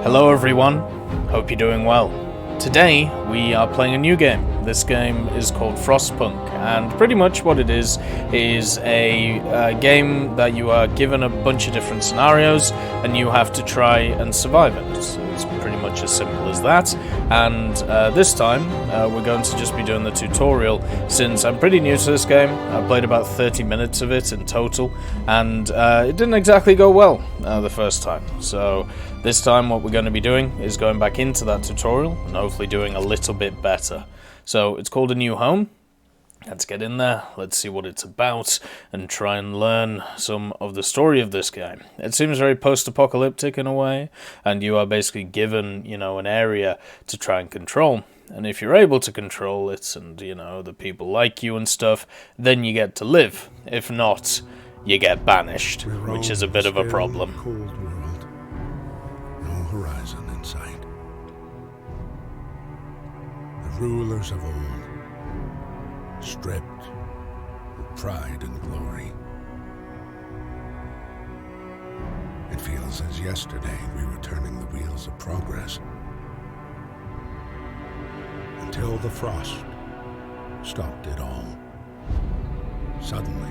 Hello everyone, hope you're doing well. Today we are playing a new game. This game is called Frostpunk, and pretty much what it is a game that you are given a bunch of different scenarios and you have to try and survive it. So it's pretty much as simple as that. And this time we're going to just be doing the tutorial, since I'm pretty new to this game. I played about 30 minutes of it in total, and it didn't exactly go well the first time. So this time what we're going to be doing is going back into that tutorial and hopefully doing a little bit better. So it's called A New Home. Let's get in there, let's see what it's about, and try and learn some of the story of this game. It seems very post-apocalyptic in a way, and you are basically given, an area to try and control. And if you're able to control it, and, the people like you and stuff, then you get to live. If not, you get banished, which is a bit of a problem. Cold world. No horizon in sight. The rulers of old, stripped of pride and glory. It feels as yesterday we were turning the wheels of progress, until the frost stopped it all, suddenly,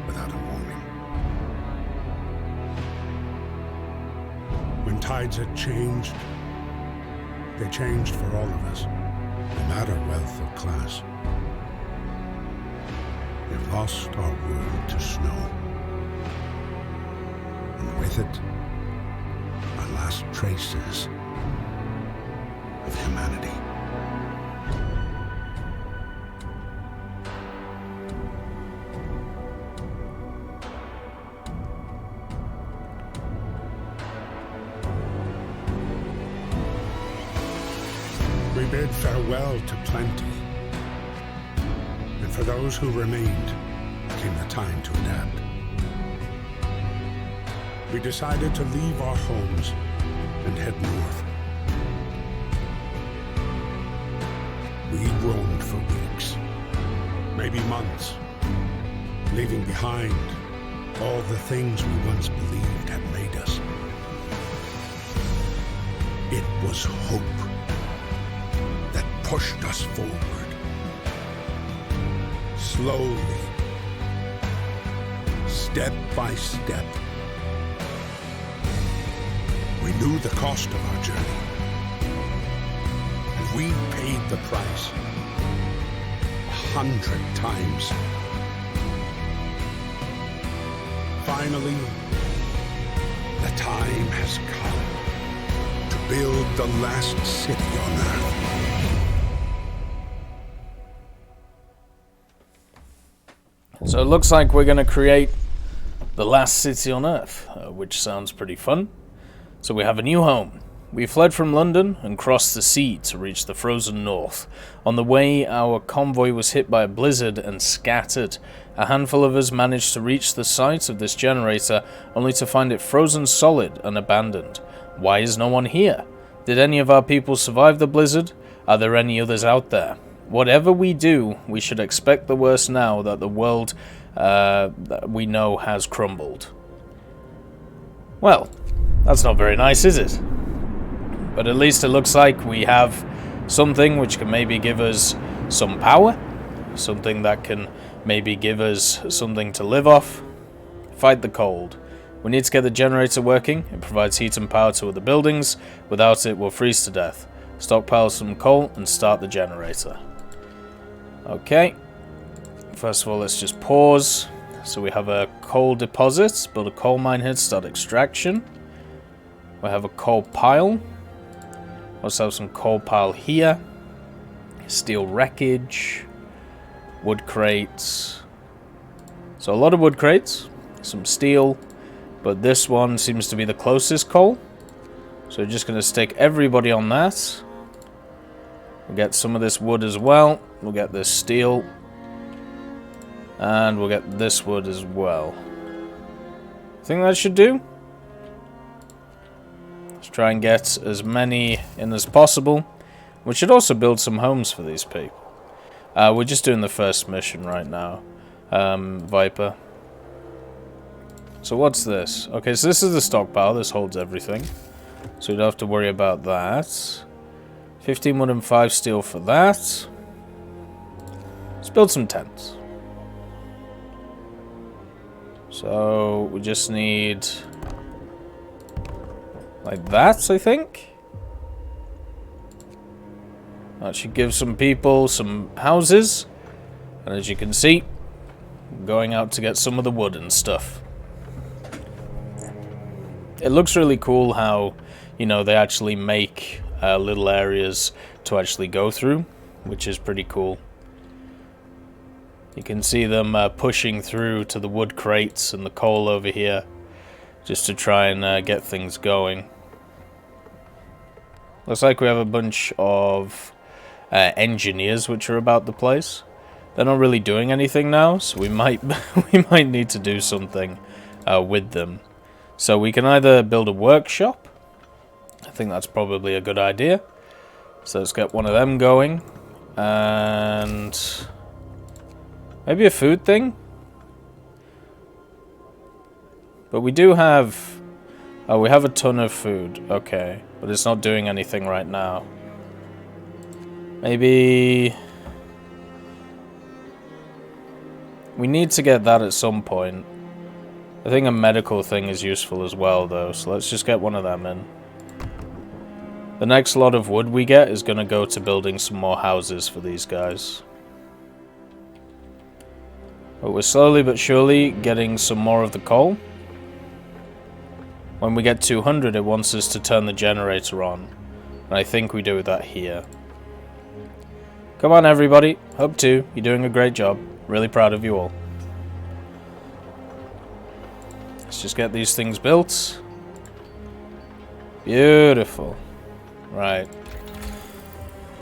without a warning. When tides had changed, they changed for all of us, no matter wealth or class. We've lost our world to snow, and with it, our last traces of humanity. We bid farewell to plenty. And for those who remained, came the time to adapt. We decided to leave our homes and head north. We roamed for weeks, maybe months, leaving behind all the things we once believed had made us. It was hope that pushed us forward. Slowly, step by step, we knew the cost of our journey, and we paid the price 100 times. Finally, the time has come to build the last city on Earth. So it looks like we're going to create the last city on Earth, which sounds pretty fun. So we have a new home. We fled from London and crossed the sea to reach the frozen north. On the way, our convoy was hit by a blizzard and scattered. A handful of us managed to reach the site of this generator, only to find it frozen solid and abandoned. Why is no one here? Did any of our people survive the blizzard? Are there any others out there? Whatever we do, we should expect the worst now that the world that we know has crumbled. Well, that's not very nice, is it? But at least it looks like we have something which can maybe give us some power, something that can maybe give us something to live off. Fight the cold. We need to get the generator working. It provides heat and power to other buildings. Without it, we'll freeze to death. Stockpile some coal and start the generator. Okay, first of all, let's just pause. So we have a coal deposit, build a coal mine here to start extraction. We have a coal pile. Also have some coal pile here. Steel wreckage. Wood crates. So a lot of wood crates, some steel, but this one seems to be the closest coal. So we're just going to stick everybody on that. We'll get some of this wood as well. We'll get this steel. And we'll get this wood as well. I think that should do. Let's try and get as many in as possible. We should also build some homes for these people. We're just doing the first mission right now. Viper. So what's this? Okay, so this is the stockpile. This holds everything. So we don't have to worry about that. 15 wood and 5 steel for that. Let's build some tents. So we just need like that, I think. That should give some people some houses. And as you can see, I'm going out to get some of the wood and stuff. It looks really cool how, you know, they actually make little areas to actually go through, which is pretty cool. You can see them pushing through to the wood crates and the coal over here, just to try and get things going. Looks like we have a bunch of engineers which are about the place. They're not really doing anything now, so we might we might need to do something with them. So we can either build a workshop. I think that's probably a good idea. So let's get one of them going, and maybe a food thing. But we do have... Oh, we have a ton of food. Okay. But it's not doing anything right now. Maybe... we need to get that at some point. I think a medical thing is useful as well, though. So let's just get one of them in. The next lot of wood we get is going to go to building some more houses for these guys. But we're slowly but surely getting some more of the coal. When we get 200, it wants us to turn the generator on. And I think we do that here. Come on, everybody. Hub 2, you're doing a great job. Really proud of you all. Let's just get these things built. Beautiful. Right.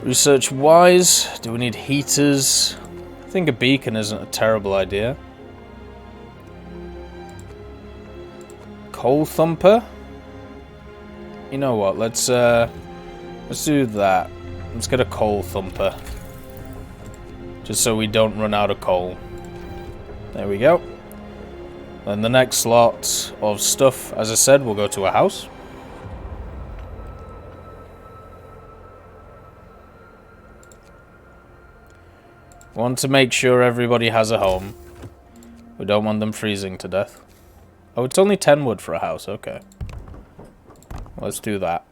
Research-wise, do we need heaters? I think a beacon isn't a terrible idea. Coal thumper? You know what, let's do that. Let's get a coal thumper. Just so we don't run out of coal. There we go. Then the next lot of stuff, as I said, will go to a house. We want to make sure everybody has a home. We don't want them freezing to death. Oh, it's only 10 wood for a house. Okay. Let's do that.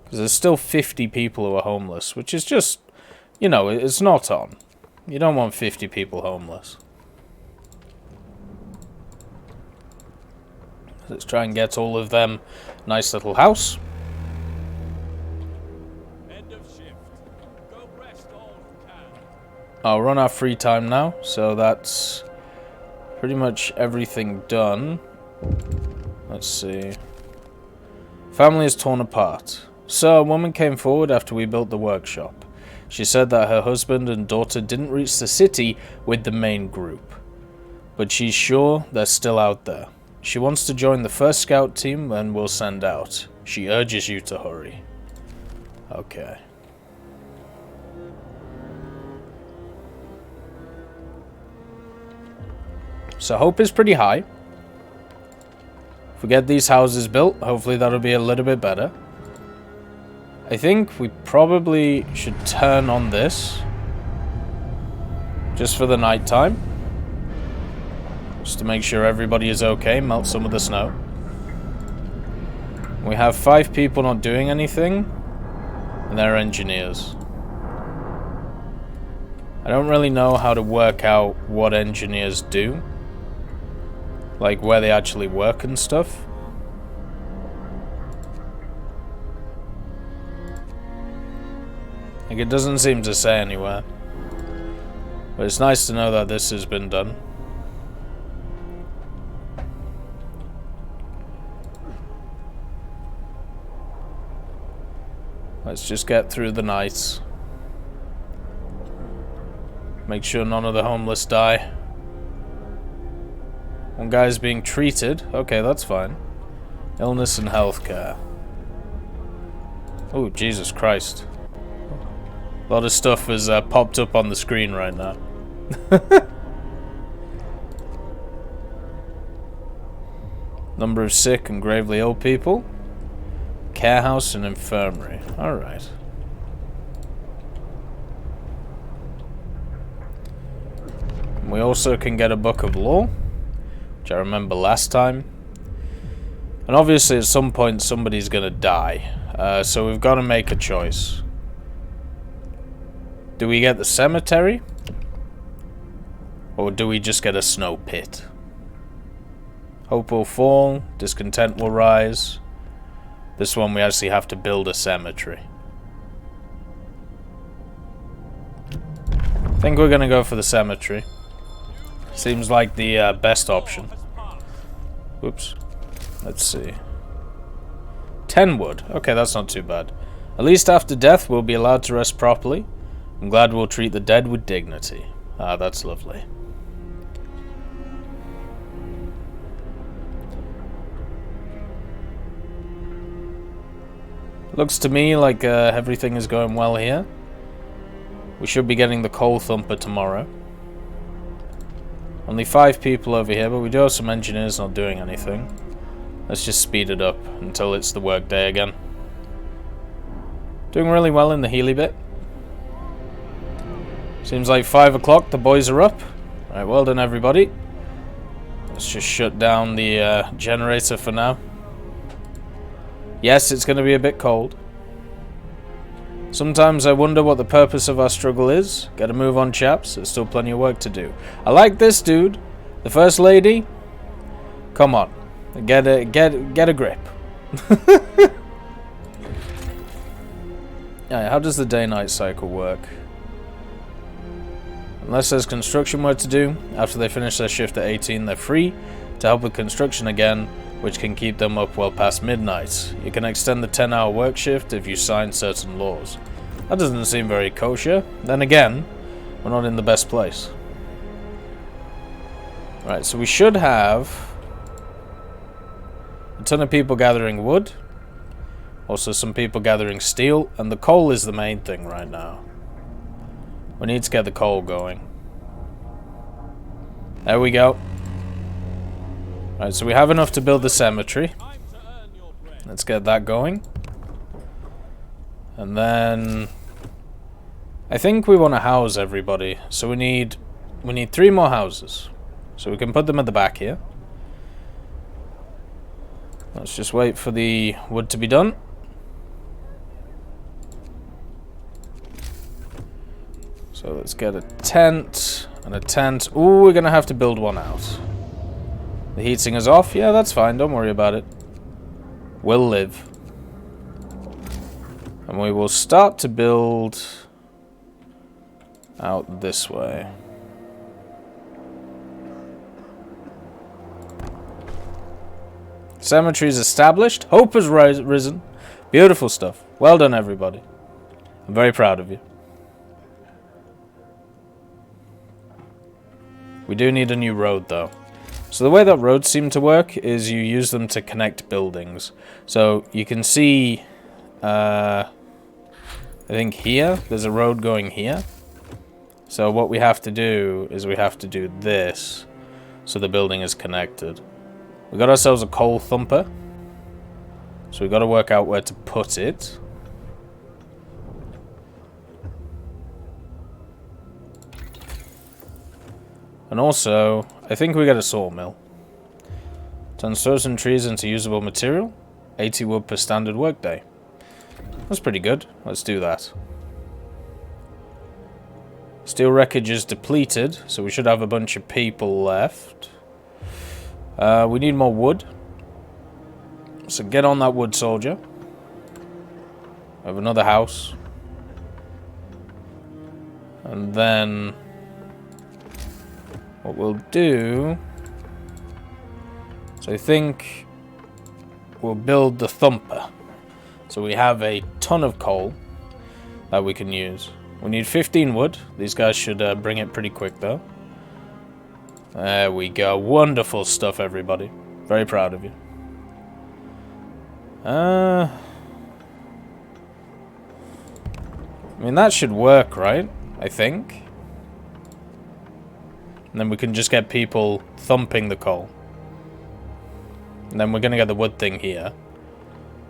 Because there's still 50 people who are homeless, which is just, you know, it's not on. You don't want 50 people homeless. Let's try and get all of them nice little house. End of shift. Go rest all who can. We're on our free time now, so that's pretty much everything done. Let's see. Family is torn apart. So, a woman came forward after we built the workshop. She said that her husband and daughter didn't reach the city with the main group, but she's sure they're still out there. She wants to join the first scout team and we'll send out. She urges you to hurry. Okay. So hope is pretty high. If we get these houses built, hopefully that'll be a little bit better. I think we probably should turn on this. Just for the night time. Just to make sure everybody is okay, melt some of the snow. We have 5 people not doing anything, and they're engineers. I don't really know how to work out what engineers do. Like where they actually work and stuff. Like it doesn't seem to say anywhere. But it's nice to know that this has been done. Let's just get through the night. Make sure none of the homeless die. One guy's being treated. Okay, that's fine. Illness and healthcare. Oh, Jesus Christ. A lot of stuff has popped up on the screen right now. Number of sick and gravely ill people. Care house and infirmary. Alright. We also can get a book of law, which I remember last time. And obviously at some point somebody's gonna die. So we've got to make a choice. Do we get the cemetery? Or do we just get a snow pit? Hope will fall, discontent will rise. This one we actually have to build a cemetery. I think we're gonna go for the cemetery. Seems like the best option. Whoops. Let's see. 10 wood. Okay, that's not too bad. At least after death we'll be allowed to rest properly. I'm glad we'll treat the dead with dignity. Ah, that's lovely. Looks to me like everything is going well here. We should be getting the coal thumper tomorrow. Only 5 people over here, but we do have some engineers not doing anything. Let's just speed it up until it's the work day again. Doing really well in the Healy bit. Seems like 5 o'clock, the boys are up. Alright, well done everybody. Let's just shut down the generator for now. Yes, it's going to be a bit cold. Sometimes I wonder what the purpose of our struggle is. Get a move on, chaps. There's still plenty of work to do. I like this dude. The First Lady. Come on. Get a grip. Yeah, how does the day-night cycle work? Unless there's construction work to do, after they finish their shift at 18, they're free to help with construction again, which can keep them up well past midnight. You can extend the 10-hour work shift if you sign certain laws. That doesn't seem very kosher. Then again, we're not in the best place. Right, so we should have a ton of people gathering wood. Also some people gathering steel, and the coal is the main thing right now. We need to get the coal going. There we go. Right, so we have enough to build the cemetery. Let's get that going. And then I think we want to house everybody. So we need 3 more houses. So we can put them at the back here. Let's just wait for the wood to be done. So let's get a tent and a tent. Ooh, we're gonna have to build one out. The heat singer's off. Yeah, that's fine. Don't worry about it. We'll live. And we will start to build out this way. Cemetery's established. Hope has risen. Beautiful stuff. Well done, everybody. I'm very proud of you. We do need a new road, though. So the way that roads seem to work is you use them to connect buildings. So you can see, I think here, there's a road going here. So what we have to do is we have to do this so the building is connected. We got ourselves a coal thumper. So we got to work out where to put it. And also, I think we get a sawmill. Turn certain trees into usable material. 80 wood per standard workday. That's pretty good. Let's do that. Steel wreckage is depleted, so we should have a bunch of people left. We need more wood. So get on that wood, soldier. We have another house. And then what we'll do, so I think we'll build the thumper. So we have a ton of coal that we can use. We need 15 wood. These guys should bring it pretty quick, though. There we go. Wonderful stuff, everybody. Very proud of you. I mean, that should work, right? I think. And then we can just get people thumping the coal. And then we're going to get the wood thing here.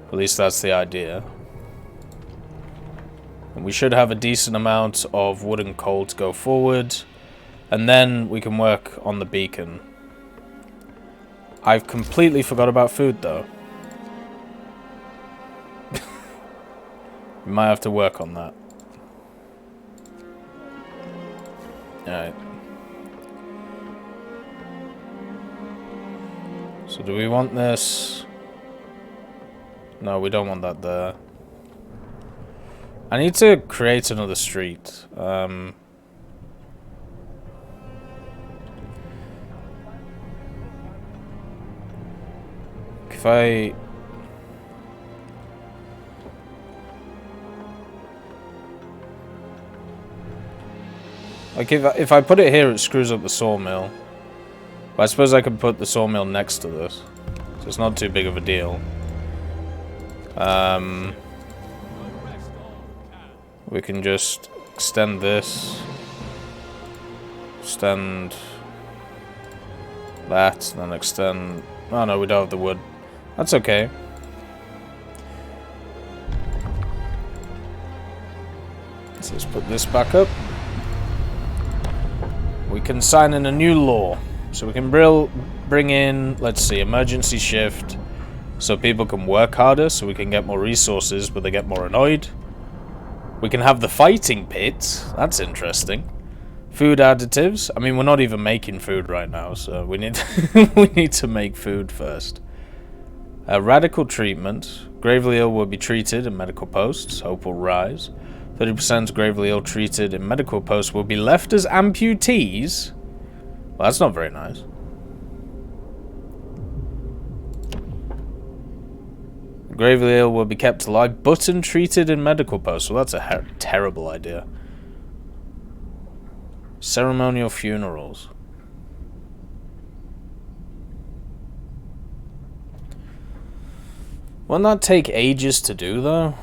At least that's the idea. And we should have a decent amount of wood and coal to go forward. And then we can work on the beacon. I've completely forgot about food, though. We might have to work on that. Alright. So do we want this? No, we don't want that there. I need to create another street. If I... Like, if I put it here, it screws up the sawmill. But I suppose I could put the sawmill next to this. So it's not too big of a deal. We can just extend this. Extend that, and then extend... Oh no, we don't have the wood. That's okay. So let's put this back up. We can sign in a new law. So we can bring in, let's see, emergency shift. So people can work harder, so we can get more resources, but they get more annoyed. We can have the fighting pit. That's interesting. Food additives. I mean, we're not even making food right now, so we need we need to make food first. Radical treatment. Gravely ill will be treated in medical posts. Hope will rise. 30% gravely ill treated in medical posts will be left as amputees. Well, that's not very nice. Gravely ill will be kept alive, but untreated in medical posts. Well, that's a terrible idea. Ceremonial funerals. Won't that take ages to do, though?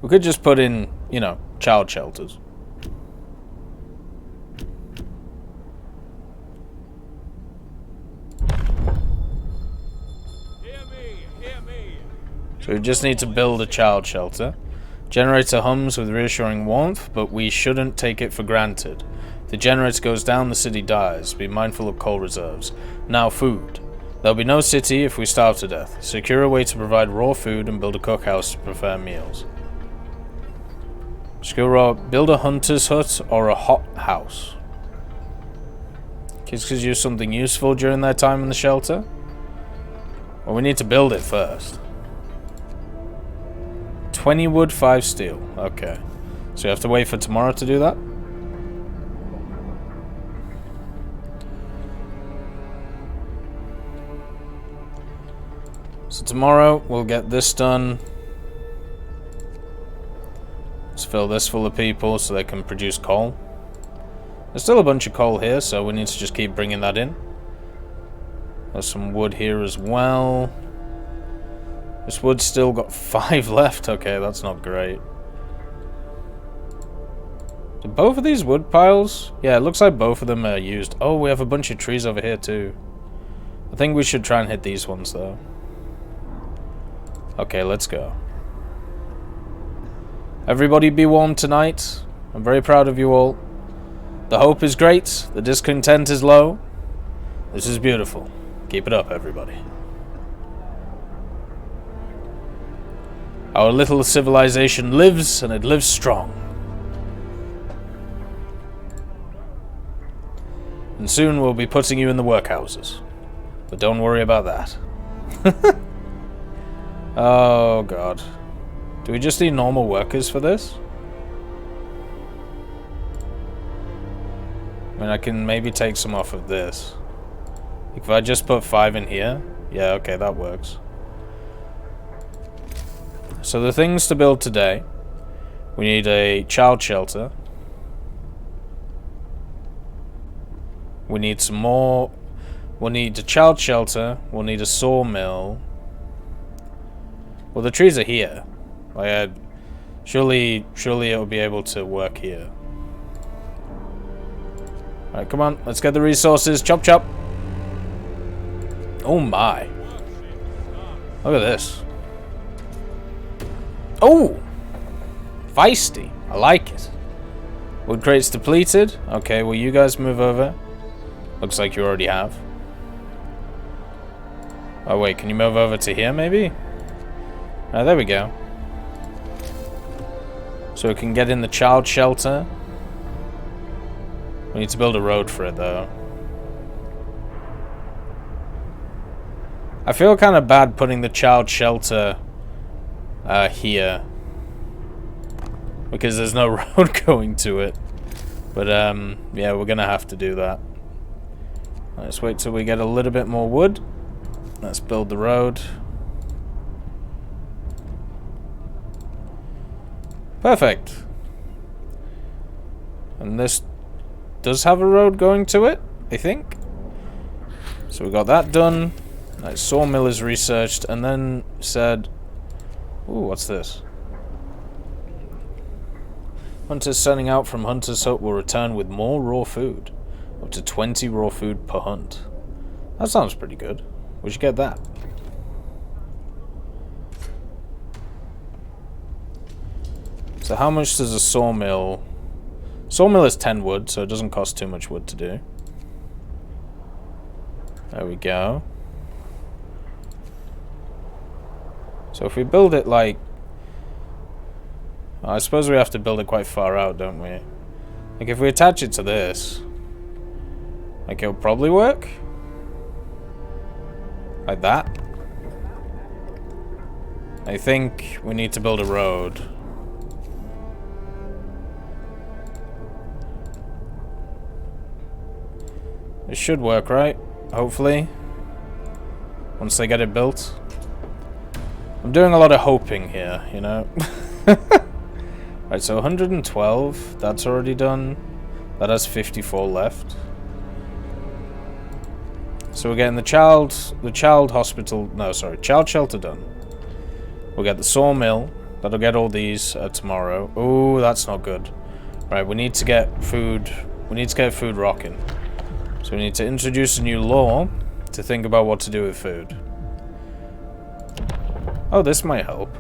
We could just put in, you know, child shelters. So we just need to build a child shelter. Generator hums with reassuring warmth, but we shouldn't take it for granted. If the generator goes down, the city dies. Be mindful of coal reserves. Now food. There'll be no city if we starve to death. Secure a way to provide raw food and build a cookhouse to prepare meals. Skill raw. Build a hunter's hut or a hot house. Kids could use something useful during their time in the shelter. Well, we need to build it first. 20 wood, 5 steel. Okay. So you have to wait for tomorrow to do that? So tomorrow we'll get this done. Let's fill this full of people so they can produce coal. There's still a bunch of coal here, so we need to just keep bringing that in. There's some wood here as well. This wood's still got 5 left. Okay, that's not great. Do both of these wood piles? Yeah, it looks like both of them are used. Oh, we have a bunch of trees over here too. I think we should try and hit these ones though. Okay, let's go. Everybody be warm tonight. I'm very proud of you all. The hope is great. The discontent is low. This is beautiful. Keep it up, everybody. Our little civilization lives, and it lives strong. And soon we'll be putting you in the workhouses. But don't worry about that. Oh, God. Do we just need normal workers for this? I mean, I can maybe take some off of this. If I just put 5 in here. Yeah, okay, that works. So the things to build today, we need a child shelter. We need some more. We'll need a child shelter. We'll need a sawmill. Well, the trees are here. Like, surely it'll be able to work here. Alright, come on. Let's get the resources. Chop, chop. Oh, my. Look at this. Oh! Feisty. I like it. Wood crates depleted. Okay, well, you guys move over. Looks like you already have. Oh, wait. Can you move over to here, maybe? Oh, there we go. So we can get in the child shelter. We need to build a road for it, though. I feel kind of bad putting the child shelter here. Because there's no road going to it. But, yeah, we're going to have to do that. Let's wait till we get a little bit more wood. Let's build the road. Perfect. And this does have a road going to it, I think. So we got that done. Nice. Sawmill is researched and then said... Ooh, what's this? Hunters setting out from Hunter's Hut will return with more raw food. Up to 20 raw food per hunt. That sounds pretty good. We should get that. So how much does a sawmill... Sawmill is 10 wood, so it doesn't cost too much wood to do. There we go. So if we build it like... I suppose we have to build it quite far out, don't we? Like if we attach it to this... Like it'll probably work? Like that? I think we need to build a road. It should work, right? Hopefully. Once they get it built. I'm doing a lot of hoping here, you know? Right, so 112. That's already done. That has 54 left. So we're getting the child hospital... No, sorry. Child shelter done. We'll get the sawmill. That'll get all these tomorrow. Oh, that's not good. Right, we need to get food... We need to get food rocking. So we need to introduce a new law to think about what to do with food. Oh, this might help.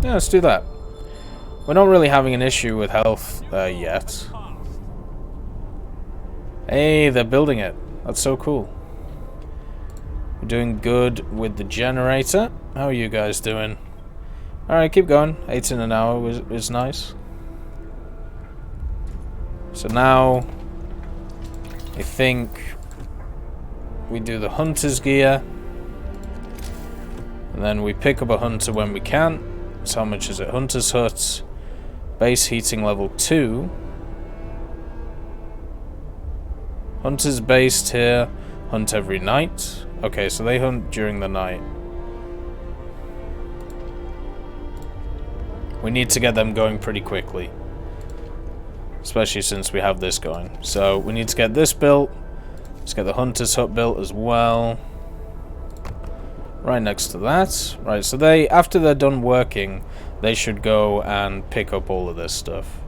Yeah, let's do that. We're not really having an issue with health yet. Hey, they're building it. That's so cool. We're doing good with the generator. How are you guys doing? Alright, keep going. 8 in an hour is nice. So now, I think we do the hunter's gear. And then we pick up a hunter when we can. So how much is it? Hunter's hut. Base heating level 2. Hunters based here. Hunt every night. Okay, so they hunt during the night. We need to get them going pretty quickly. Especially since we have this going. So we need to get this built. Let's get the Hunter's Hut built as well. Right next to that. Right, so they, after they're done working, they should go and pick up all of this stuff.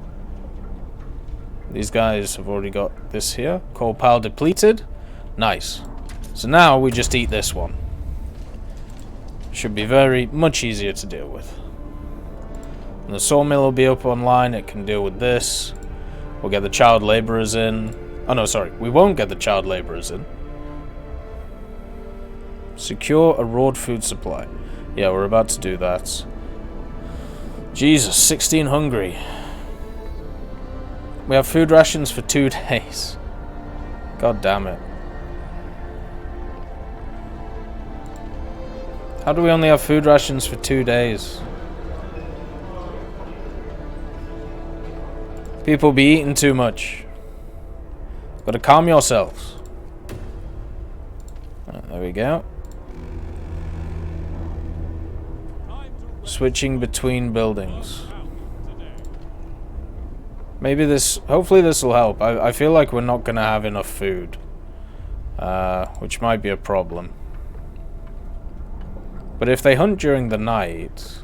These guys have already got this here. Coal pile depleted. Nice. So now we just eat this one. Should be very much easier to deal with. And the sawmill will be up online. It can deal with this. We'll get the child laborers in. Oh no, sorry. We won't get the child laborers in. Secure a raw food supply. Yeah, we're about to do that. Jesus, 16 hungry. We have food rations for 2 days. God damn it. How do we only have food rations for 2 days? People be eating too much. Gotta calm yourselves. There we go. Switching between buildings. Maybe this... Hopefully this will help. I feel like we're not gonna have enough food. Which might be a problem. But if they hunt during the night,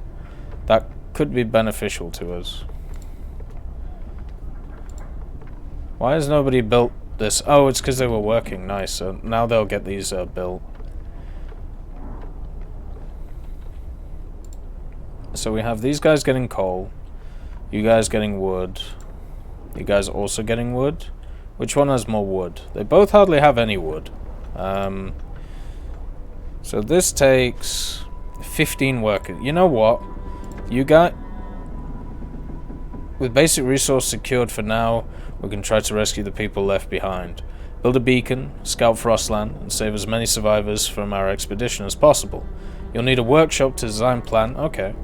that could be beneficial to us. Why has nobody built this? Oh, it's because they were working. Nice. So now they'll get these built. So we have these guys getting coal. You guys getting wood. You guys also getting wood. Which one has more wood? They both hardly have any wood. So this takes 15 workers. You know what? You got... With basic resource secured for now, we can try to rescue the people left behind. Build a beacon, scout Frostland, and save as many survivors from our expedition as possible. You'll need a workshop to design plan. Okay.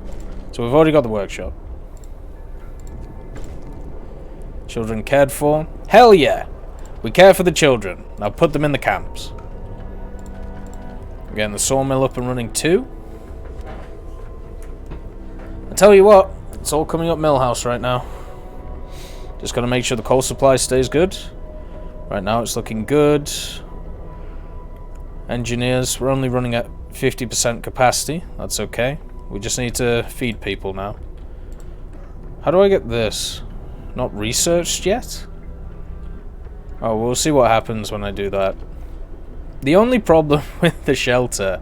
So we've already got the workshop. Children cared for? Hell yeah! We care for the children. Now put them in the camps. We're getting the sawmill up and running too. I tell you what, it's all coming up Millhouse right now. Just gotta make sure the coal supply stays good. Right now it's looking good. Engineers, we're only running at 50% capacity. That's okay. We just need to feed people now. How do I get this? Not researched yet? Oh, we'll see what happens when I do that. The only problem with the shelter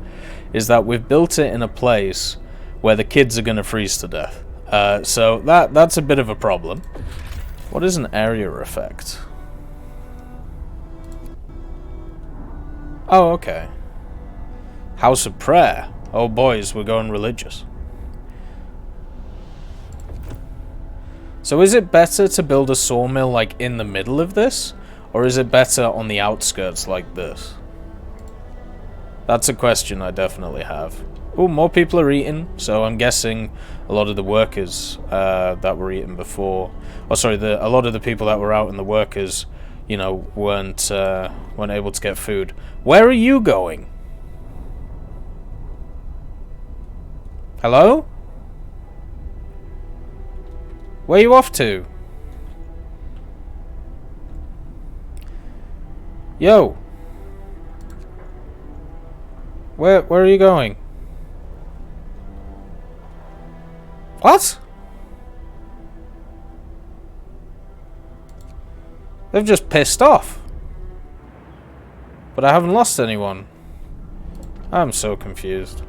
is that we've built it in a place where the kids are going to freeze to death. So that's a bit of a problem. What is an area effect? Oh, okay. House of Prayer. Oh, boys, we're going religious. So is it better to build a sawmill like in the middle of this? Or is it better on the outskirts like this? That's a question I definitely have. Oh, more people are eating, so I'm guessing a lot of the workers that were eating before... Oh, sorry, a lot of the people that were out and the workers, you know, weren't able to get food. Where are you going? Hello? Where are you off to? Yo! Where are you going? What? They've just pissed off. But I haven't lost anyone. I'm so confused.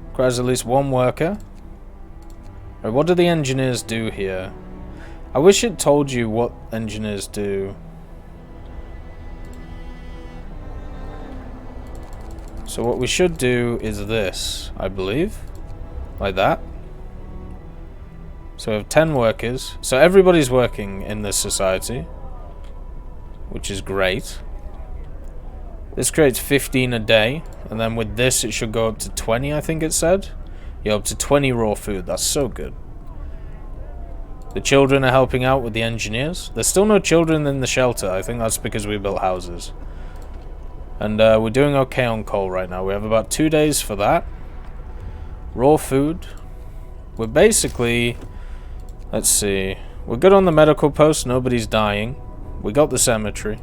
Requires at least one worker. Right, what do the engineers do here? I wish it told you what engineers do. So what we should do is this, I believe. Like that. So we have 10 workers. So everybody's working in this society. Which is great. This creates 15 a day. And then with this it should go up to 20, I think it said. Yeah, up to 20 raw food. That's so good. The children are helping out with the engineers. There's still no children in the shelter. I think that's because we built houses. And we're doing okay on coal right now. We have about 2 days for that. Raw food. We're basically... Let's see. We're good on the medical post. Nobody's dying. We got the cemetery.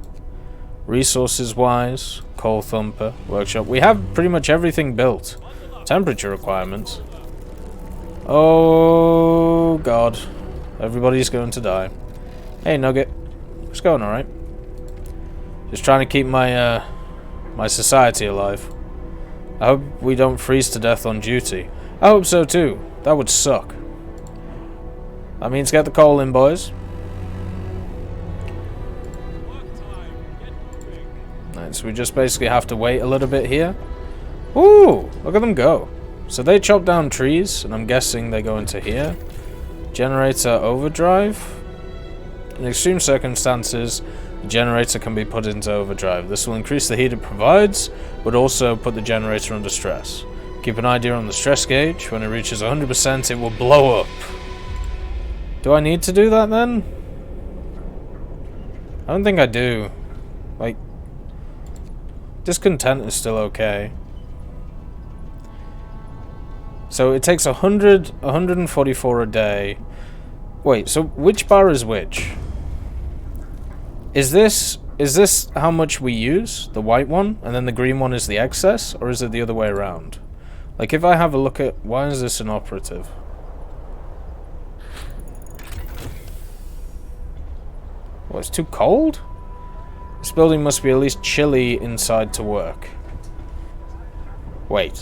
Resources-wise, coal thumper, workshop. We have pretty much everything built. Temperature requirements. Oh, God. Everybody's going to die. Hey, Nugget. It's going alright. Just trying to keep my my society alive. I hope we don't freeze to death on duty. I hope so too. That would suck. That means get the coal in, boys. Right, so we just basically have to wait a little bit here. Ooh, look at them go. So they chop down trees, and I'm guessing they go into here. Generator overdrive. In extreme circumstances, the generator can be put into overdrive. This will increase the heat it provides, but also put the generator under stress. Keep an idea on the stress gauge. When it reaches 100%, it will blow up. Do I need to do that then? I don't think I do. Like, discontent is still okay. So it takes 144 a day. Wait, so which bar is which? Is this how much we use? The white one? And then the green one is the excess? Or is it the other way around? Like if I have a look at... Why is this inoperative? Oh, it's too cold? This building must be at least chilly inside to work. Wait.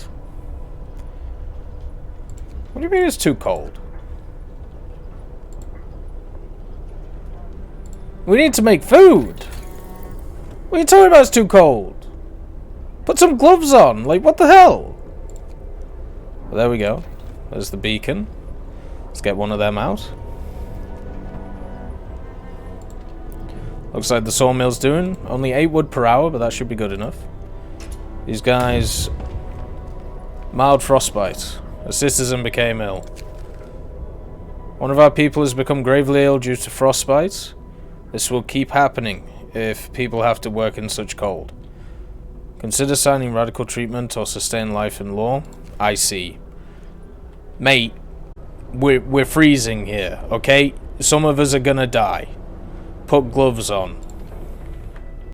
What do you mean it's too cold? We need to make food! What are you talking about it's too cold? Put some gloves on! Like, what the hell? Well, there we go. There's the beacon. Let's get one of them out. Looks like the sawmill's doing only 8 wood per hour, but that should be good enough. These guys... Mild frostbite. A citizen became ill. One of our people has become gravely ill due to frostbite. This will keep happening if people have to work in such cold. Consider signing radical treatment or sustain life in law. I see. Mate, we're freezing here, okay? Some of us are gonna die. Put gloves on.